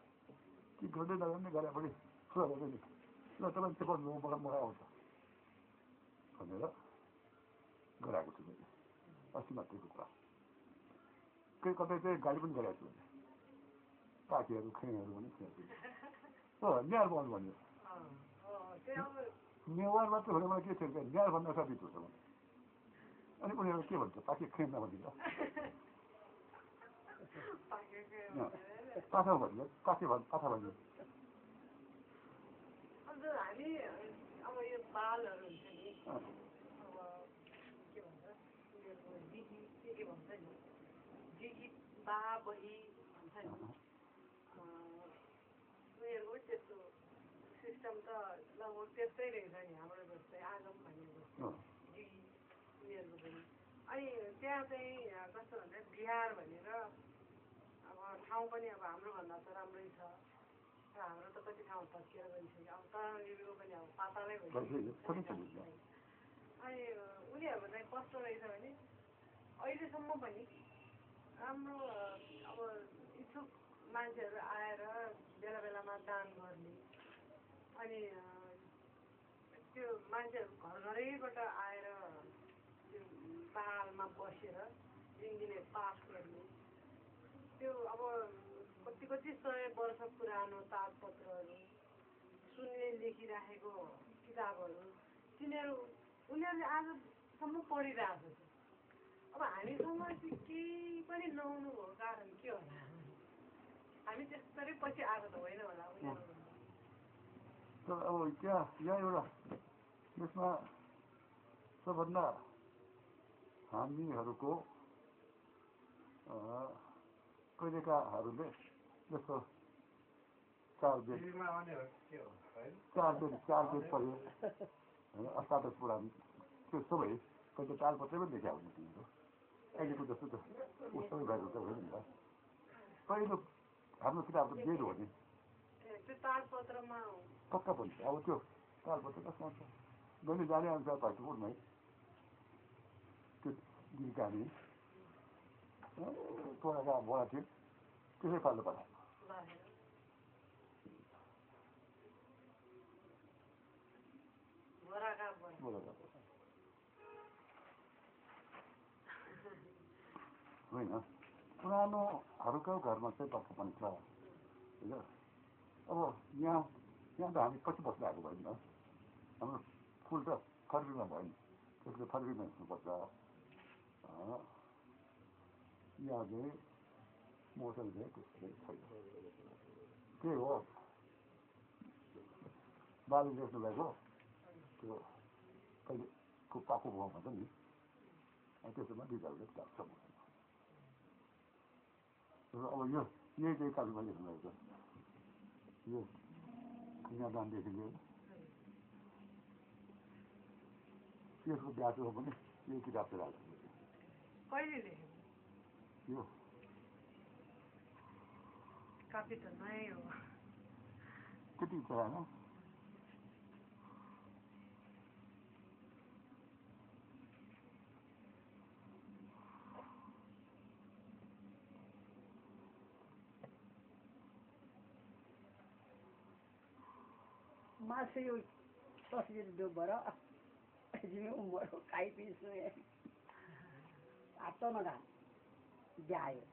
कि गर्दै नगर्ने गरे पनि ठुलो गर्दै नि ल तपाईँ त्यो पढ्नु मलाई आउँछ भनेर गराएको छु मैले अस्ति मात्रै कुरा केही कतै चाहिँ गाडी पनि गराएको छु मैले पाखीहरू खेङहरू पनि खेल्छु हो न्यार पाउनु भन्यो नेवार मात्रै भने मलाई के थियो न्यार भन्न सकिन्छ हुन्छ भने अनि उनीहरू के भन्छ पाखी खेङ नभनिन्छ पाखा भन्छ पाखी पाखा भन्छ हामी अब यो बालहरू हुन्छ नि अब के भन्छ उनीहरूको दिदी के भन्छ नि दिदी बा बही भन्छ नि उनीहरूको त्यस्तो सिस्टम त लगभग त्यस्तै रहेछ नि हाम्रो जस्तै आगम भन्ने जस्तो दिदी उनीहरूको पनि अनि त्यहाँ चाहिँ कस्तो भन्छ बिहार भनेर अब ठाउँ पनि अब हाम्रोभन्दा त राम्रै छ र हाम्रो त कति ठाउँ तस्किएर गइसक्यो अब तराई लिपीको पनि अब पातालै भइसक्यो अनि उनीहरूको चाहिँ कस्तो रहेछ भने अहिलेसम्म पनि राम्रो अब इच्छुक मान्छेहरू आएर बेला बेलामा दान गर्ने अनि त्यो मान्छेहरू घर घरैबाट आएर त्यो पाहाडमा बसेर दिनदिनै पाठ गर्ने त्यो अब कति कति 100 वर्ष पुरानो तालपत्रहरू सुनले लेखिराखेको किताबहरू उनीहरूले आजसम्म पढिरहेको छ। अब हामीसँग चाहिँ केही पनि नहुनुको कारण के होला हामी त्यसरी पछि आएको त होइन होला उनीहरू तर अब यहाँ एउटा यसमा सबभन्दा हामीहरूको कहिलेकाहरूले जस्तो 4 बेद पढ्यो होइन अष्टादश पुराण त्यो सबै कहिले तालपत्रै पनि देखा हुने तिमीहरू अहिलेको जस्तो त सबै भएको त होइन नि त पहिलो हाम्रो किताब त बेद हो नि पक्का पनि अब त्यो तालपत्र कसमा छ मैले जाने अनुसार भक्तपुरमै त्यो गीत गाने तोराका बडा थियो त्यसै पाल्नु पठाएको होइन पुरानोहरूको घरमा चाहिँ पक्का पनि छ होइन अब यहाँ त हामी पछि बस्नु आएको भयो नि त हाम्रो फुल त फरवरीमा भयो नि त्यसले फरवरीमा हिँड्नुपर्छ यहाँ चाहिँ मौसम चाहिँ त्यस्तै छैन त्यही हो बाली लेख्नु भएको त्यो कहिलेको पाको भाउमा छ नि त्यसमा डिजाइनले किताब छ अब यही चाहिँ कालीमा लेख्नु भएको यो कन्यादानदेखि लिएर त्यसको ब्याजमा पनि यही किताब चाहिँ राख्नु यो त्यति छ होइन Masih tasir do bara jimi umur kai pisu ya atau naga jaya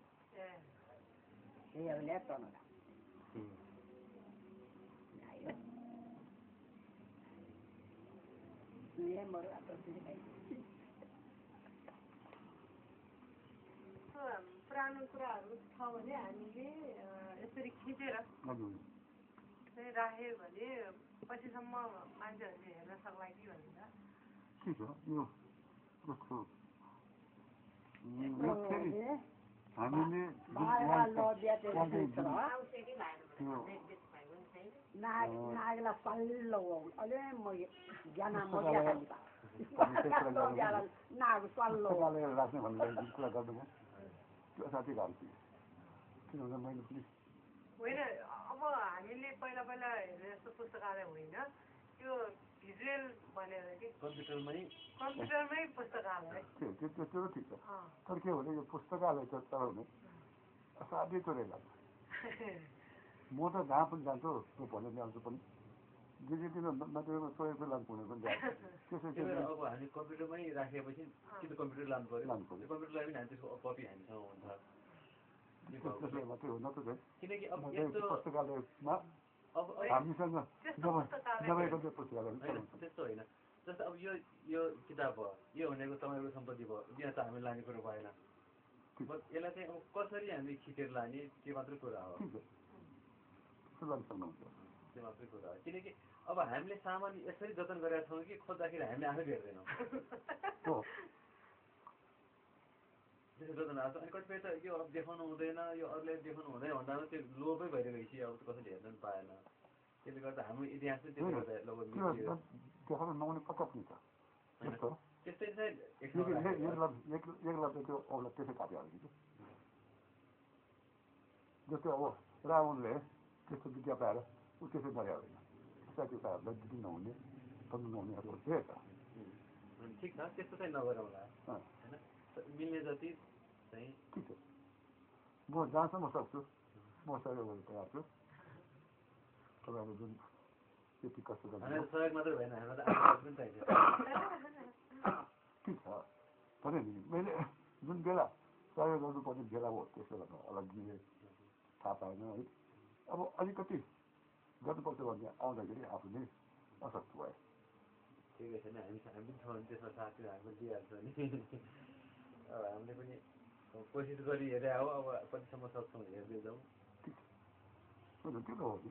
ya boleh atau naga jaya ni baru atau sini kai पुरानो कुराहरू छ भने हामीले यसरी खिचेर राख्यो भने पछिसम्म मान्छेहरूले हेर्न सक्ला कि भनेर ठिक हो यो जस्तो हामीले नागला पल्लो अलि म ज्ञान नाग पल्लो राख्ने भन्ने कुरा गर्नुभयो त्यो साथी घाल्छु किनभने मैले पनि होइन अब हामीले पहिला हेर्ने जस्तो पुस्तकालय होइन त्यो भिजुअल भनेर कि कम्प्युटरमै पुस्तकालय त्यो ठिक छ तर के भने यो पुस्तकालय त चलाउने असाध्यै चोरै लाग्छ म त जहाँ पनि जान्छु त्यो भनेर ल्याउँछु पनि जे किन नदिएको सहयोग लानु पर्ने पनि त्यसै अब हामी कम्प्युटरमै राखेपछि कि त कम्प्युटर लानु पर्यो कम्प्युटरलाई पनि हामी त्यसको कपी हामीसँग हुन्छ किनकि अब यस्तो पुस्तकालयमा हामीसँग त्यस्तो होइन जस्तो अब यो किताब भयो यो भनेको तपाईँको सम्पत्ति भयो यहाँ त हामी लाने कुरो भएन यसलाई चाहिँ अब कसरी हामी खिचेर लाने त्यो मात्रै कुरा हो त्यो मात्रै कुरा हो किनकि अब हामीले सामान यसरी जतन गरेका छौँ कि खोज्दाखेरि हामीले आफै भेट्दैनौँ त्यसो जतन आएको छ अनि कतिपय त यो अब देखाउनु हुँदैन यो अरूले देखाउनु हुँदैन भन्दा त्यो लोभै भइरहेपछि अब कसैले हेर्न पनि पाएन त्यसले गर्दा हाम्रो इतिहास चाहिँ त्यसले गर्दा लगभग देखाउनु नहुने पक्का पनि छ त्यस्तै चाहिँ एकलव्य त्यो औलाद त्यसै काट्यो कि जस्तो अब रावणले त्यस्तो विद्या पाएर ऊ त्यसै मर्या होइन साथी साथीहरूलाई दिदी नहुने पढ्नु नहुनेहरू थिए त ठिक छ त्यस्तो चाहिँ नगरौँला अँ, होइन मिल्ने जति चाहिँ ठिक छ म जहाँसम्म सक्छु म सहयोग गर्न तयार छु तपाईँहरू जुन त्यति कष्ट गर्नु हामीलाई सहयोग मात्रै भएन हामीलाई त आशीर्वाद पनि चाहिन्छ ठिक छ भने नि मैले जुन बेला सहयोग गर्नुपर्ने बेला हो त्यसो गर्दा अलग्गिए थाहा पाएन है अब अलिकति गर्नुपर्छ भन्ने आउँदाखेरि आफू नै असक्त भयो ठिकै छैन हामी पनि छौँ भने त्यसमा साथी हामी पनि दिइहाल्छ नि अब हामीले पनि कोसिस गरी हेरे हो अब कतिसम्म सक्छौँ हेर्दै जाउँ त्यो त हो नि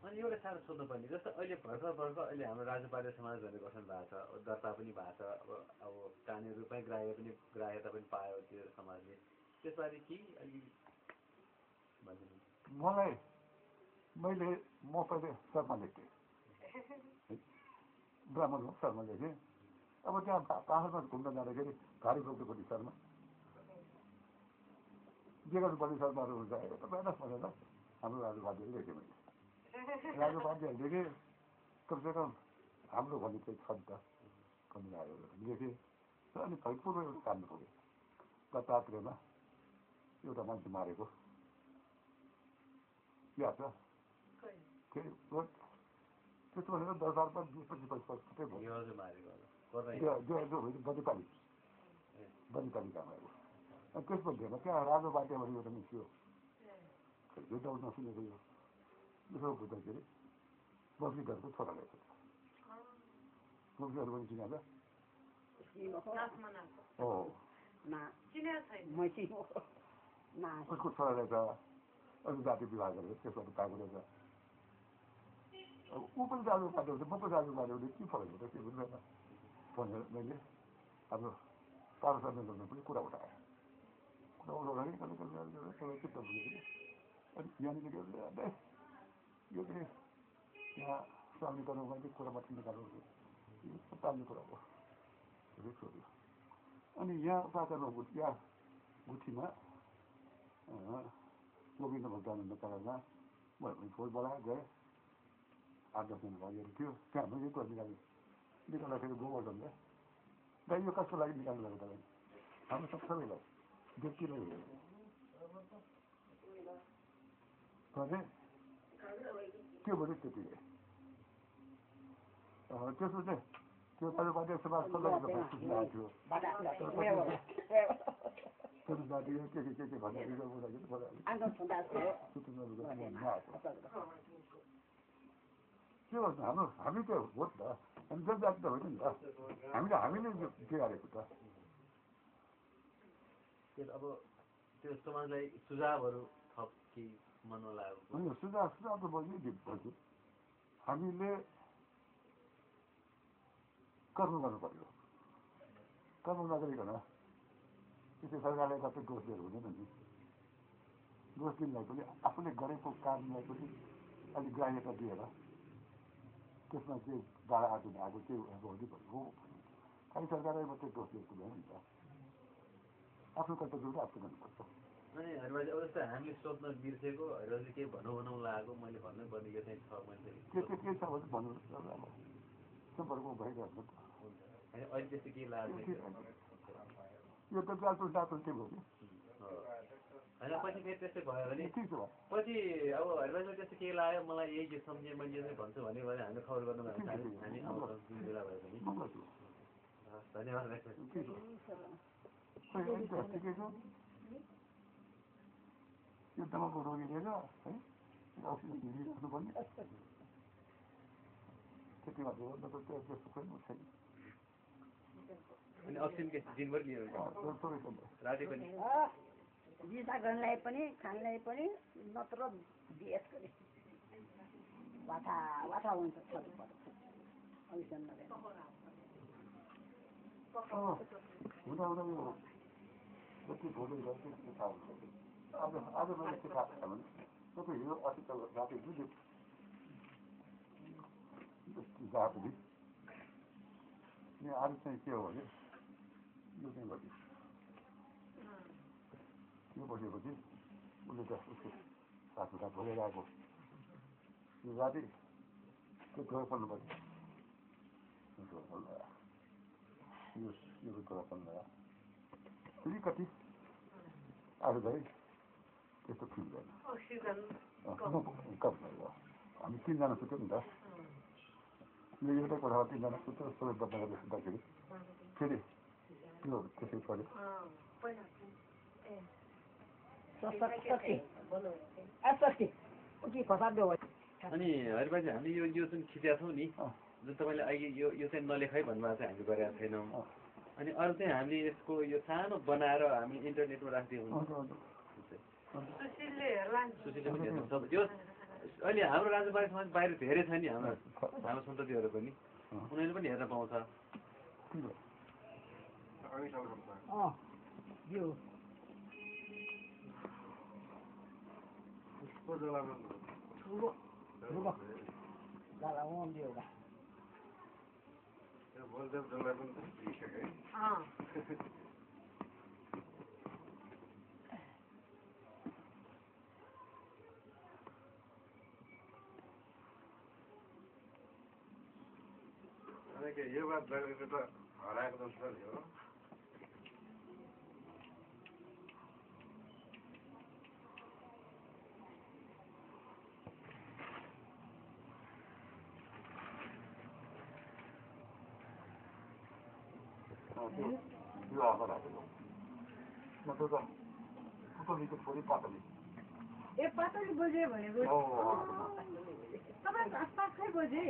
अनि एउटा साह्रो सोध्नुपर्ने जस्तो अहिले भर्खर अहिले हाम्रो राजपाले समाज भन्ने गठन भएको छ दर्ता पनि भएको छ अब कानुनी रूपमै ग्राह्यता पनि पायो त्यो समाजले त्यसबारे के अलि भनिदिनु मलाई म पहिले शर्मा लेख्थेँ ब्राह्मण हो शर्मा लेखेँ अब त्यहाँ पाहाडमा घुम्न जाँदाखेरि भारी बोक्नुपर्ने शर्मा जे गर्नुपर्ने शर्माहरू हुन्छ तपाईँ भनेर हाम्रो राजुवादीहरू लेखेँ मैले राजुवादीहरू लेखेँ कमसेकम हाम्रो भन्ने चाहिँ छ नि त कमिलाहरू लेखेँ अनि भैपुरमा एउटा काण्ड पुग्यो दत्तात्रेयमा एउटा मान्छे मारेको याद छ त्यसो भनेर 10,000 20-25 भयो बनेपाली काम आएको अनि त्यसमा त्यहाँ राजो बाटे भने एउटा निस्क्यो यो दाउ नसुनेको यो यसो बुझ्दाखेरि बस्तीहरूको छोरा रहेछ बस्तीहरू पनि चिनाएको हो उसको छोरा रहेछ अरू जाति विवाह गरेर त्यसबाट पाएको रहेछ अब ऊ पनि जानु पार्टी हुन्छ म पनि जानु पार्टी हुन्छ के फरक हुन्छ के बुझ्दैन भनेर मैले हाम्रो पारसरले गर्नु पनि कुरा उठाएँ कुरा उठाउँदाखेरि चित्त बुझ्यो अनि यहाँनिर यो चाहिँ यहाँ स्वामी गर्नुमा चाहिँ कुरा मात्रै निकाल्नु पाल्ने कुरा हो सोध्यो अनि यहाँ उपाचारमा यहाँ गुठीमा गोविन्द भक्तानन्द कारणमा म फोन बोलाएर गएँ 8-10 जना भाइहरू थियो त्यहाँ मैले कुरा निकाल्दाखेरि गोवर्धनले दाइ यो कसको लागि निकाल्नु भएको तपाईँ हाम्रो सबैलाई व्यक्तिलाई भने त्यो भने त्यतिकै त्यसो चाहिँ त्यो तपाईँको समाज कसलाई थियो जाति के भन्दाखेरि के गर्नु हामी त हो नि त हामी जनजाति त होइन नि त हामीले बिगारेको त अब त्यो समाजलाई सुझावहरू थप के मनमा लाग्यो सुझाव त म यही भन्छु हामीले कर्म गर्नु पर्यो कर्म नगरिकन त्यसै सरकारले मात्रै दोष दिएर हुँदैन नि दोष दिनलाई पनि आफूले गरेको कामलाई पनि अलिक ग्राह्यता दिएर त्यसमा चाहिँ बाधा आर्जन आएको चाहिँ हुनु पर्यो खालि सरकारलाई मात्रै दोष दिएको भएन नि त आफ्नो कर्तव्य पनि आफू गर्नुपर्छ अनि हरिबाजी अब जस्तो हामीले सोध्न बिर्सेको हरिबाजी केही भनौँ लागेको मैले भन्नै पर्ने यो चाहिँ छ मैले के छ भने भन्नु अब सम्पर्क भइरहेको त अहिले त्यस्तो केही लाग्दैन यो त जालपुर डाक्टर के भयो कि होइन पछि फेरि त्यस्तै भयो भने पछि अब हरिबाजीलाई त्यस्तो केही लाग्यो मलाई यही के सम्झेँ मैले चाहिँ भन्छु भन्यो भने हामीले खबर गर्नु भयो भने हामी आउँछौँ जुन बेला भयो भने धन्यवाद ठिकै छ यो दमाको रोगी लिएर है अक्सिजन हिँडिरहनुपर्ने त्यति मात्र हो न त त्यस्तो पनि छैन अनि अक्सिजन दिनभरि लियो राति पनि दिशा गर्नलाई पनि खानलाई पनि नत्र बिएस गरे वाथा हुन्छ छोड्नु पर्छ अक्सिजन नगरेर हुँदा यो जति भोलि गर्थ्यो त्यो थाहा हुन्छ आज मैले के थाहा छ भने तपाईँ हिजो अस्ति त राति जुन जाँदाखेरि आज चाहिँ के हो भने यो चाहिँ भयो यो बसेपछि उसले त उसको सासुका भोगेर आएको यो राति त्यो प्रयोग गर्नु पर्यो यो कुरा सम्झना फेरि कति आजलाई त्यस्तो फिल गर्नु अक्सिजन कम भयो हामी 3 जना सुत्यौँ नि त यो एउटै कोठामा 3 जना सुत्यो सबै बन्द गरेर सुत्दाखेरि फेरि त्यो त्यसै पऱ्यो अनि हरिबाजी हामीले यो जुन खिचेका छौँ नि जुन तपाईँले अहिले यो चाहिँ नलेखाइ भन्नुभएको चाहिँ हामीले गरेका छैनौँ अनि अरू चाहिँ हामीले यसको यो सानो बनाएर हामीले इन्टरनेटमा राख्दियो सुशीलले हेर्ला सुशीलले पनि हेर्नु सब त्यो अहिले हाम्रो राजबाडी समाज बाहिर धेरै छ नि हाम्रो सन्ततिहरू पनि उनीहरूले पनि हेर्न पाउँछ बलदेव जसलाई पनि दिइसके यो बात जगेको त हराएको जस्तो नि हो यो आशा राखेको नत्र त पुतलीको छोरी पातली ए पातली बजे भनेको तपाईँ 5 बजे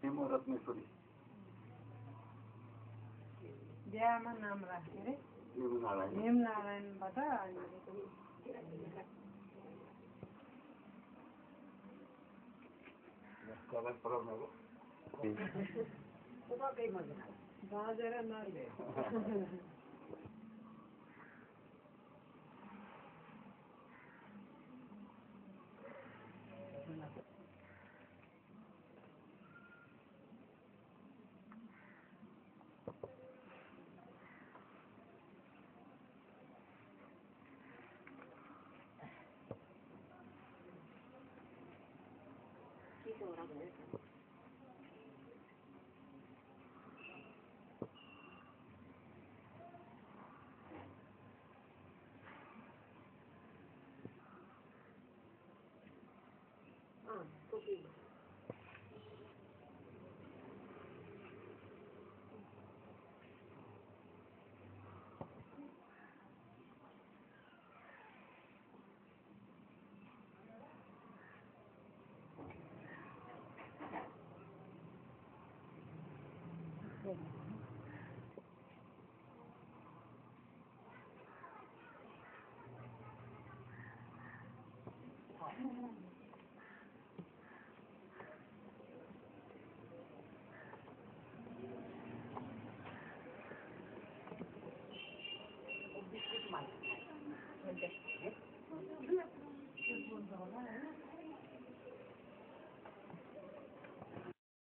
हेम रत्नेश्वरी बिहामा नाम राख्ने अरे हेमनारायणबाट बाजेर नले